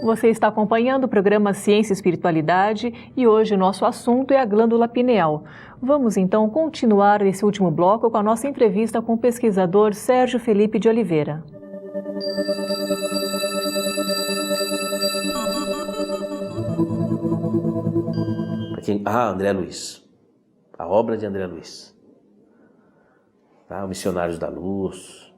Você está acompanhando o programa Ciência e Espiritualidade e hoje o nosso assunto é a glândula pineal. Vamos então continuar nesse último bloco com a nossa entrevista com o pesquisador Sérgio Felipe de Oliveira. André Luiz, a obra de André Luiz, tá? O Missionários da Luz.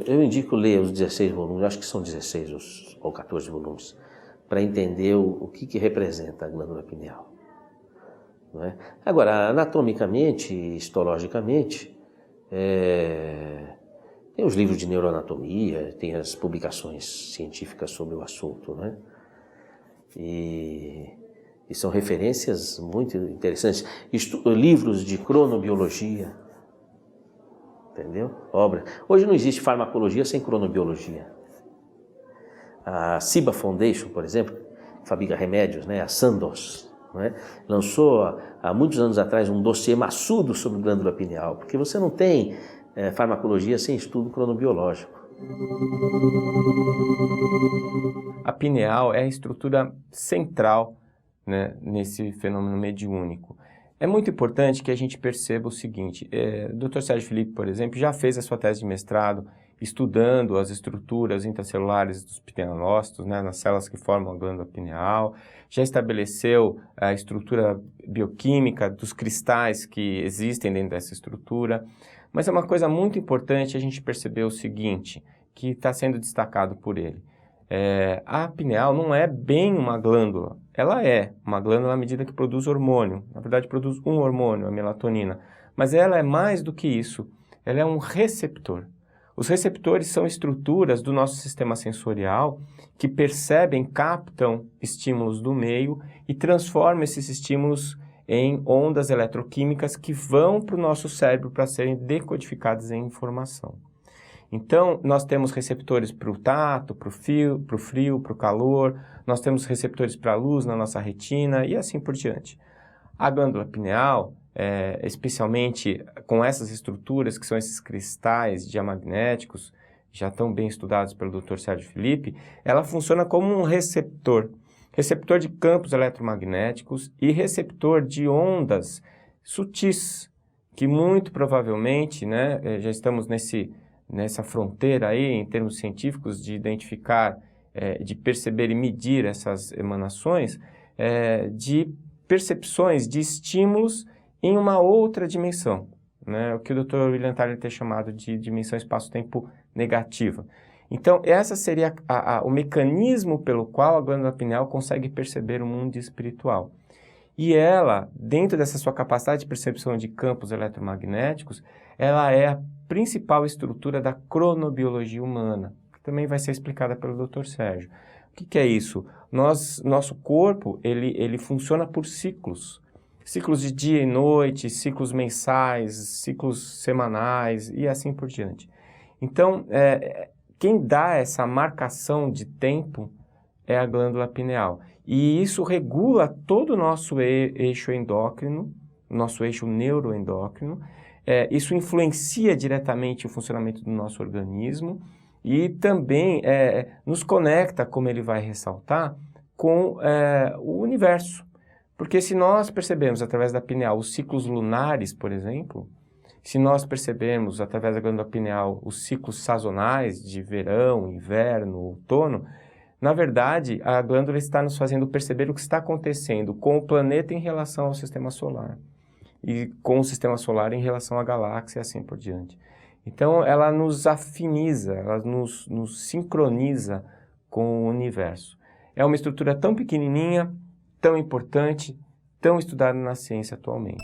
Eu indico ler os 16 volumes, acho que são 16 ou 14 volumes, para entender o que representa a glândula pineal. Não é? Agora, anatomicamente, histologicamente, tem os livros de neuroanatomia, tem as publicações científicas sobre o assunto, né? E são referências muito interessantes. Livros de cronobiologia, entendeu? Obra. Hoje não existe farmacologia sem cronobiologia. A Ciba Foundation, por exemplo, que fabrica remédios, né? A Sandoz, né? Lançou há muitos anos atrás um dossiê maçudo sobre glândula pineal, porque você não tem farmacologia sem estudo cronobiológico. A pineal é a estrutura central, né, nesse fenômeno mediúnico. É muito importante que a gente perceba o seguinte, o Dr. Sérgio Felipe, por exemplo, já fez a sua tese de mestrado estudando as estruturas intracelulares dos pinealócitos, né, nas células que formam a glândula pineal, já estabeleceu a estrutura bioquímica dos cristais que existem dentro dessa estrutura, mas é uma coisa muito importante a gente perceber o seguinte, que está sendo destacado por ele. A pineal não é bem uma glândula, ela é uma glândula à medida que produz hormônio, na verdade produz um hormônio, a melatonina, mas ela é mais do que isso, ela é um receptor. Os receptores são estruturas do nosso sistema sensorial que percebem, captam estímulos do meio e transformam esses estímulos em ondas eletroquímicas que vão para o nosso cérebro para serem decodificadas em informação. Então, nós temos receptores para o tato, para o frio, para o calor, nós temos receptores para a luz na nossa retina e assim por diante. A glândula pineal, especialmente com essas estruturas, que são esses cristais diamagnéticos, já tão bem estudados pelo Dr. Sérgio Felipe, ela funciona como um receptor de campos eletromagnéticos e receptor de ondas sutis, que muito provavelmente, né, já estamos nessa fronteira aí, em termos científicos, de identificar, de perceber e medir essas emanações, de percepções de estímulos em uma outra dimensão, né? O que o Dr. William Tyler tem chamado de dimensão espaço-tempo negativa. Então, essa seria o mecanismo pelo qual a glândula pineal consegue perceber o mundo espiritual. E ela, dentro dessa sua capacidade de percepção de campos eletromagnéticos, ela é a principal estrutura da cronobiologia humana, que também vai ser explicada pelo Dr. Sérgio. O que é isso? Nosso corpo, ele funciona por ciclos. Ciclos de dia e noite, ciclos mensais, ciclos semanais e assim por diante. Então, quem dá essa marcação de tempo é a glândula pineal. E isso regula todo o nosso eixo endócrino, nosso eixo neuroendócrino. Isso influencia diretamente o funcionamento do nosso organismo e também nos conecta, como ele vai ressaltar, com o universo. Porque se nós percebemos através da pineal os ciclos lunares, por exemplo, se nós percebemos através da glândula pineal os ciclos sazonais de verão, inverno, outono, na verdade, a glândula está nos fazendo perceber o que está acontecendo com o planeta em relação ao sistema solar e com o sistema solar em relação à galáxia e assim por diante. Então, ela nos afiniza, ela nos sincroniza com o universo. É uma estrutura tão pequenininha, tão importante, tão estudada na ciência atualmente.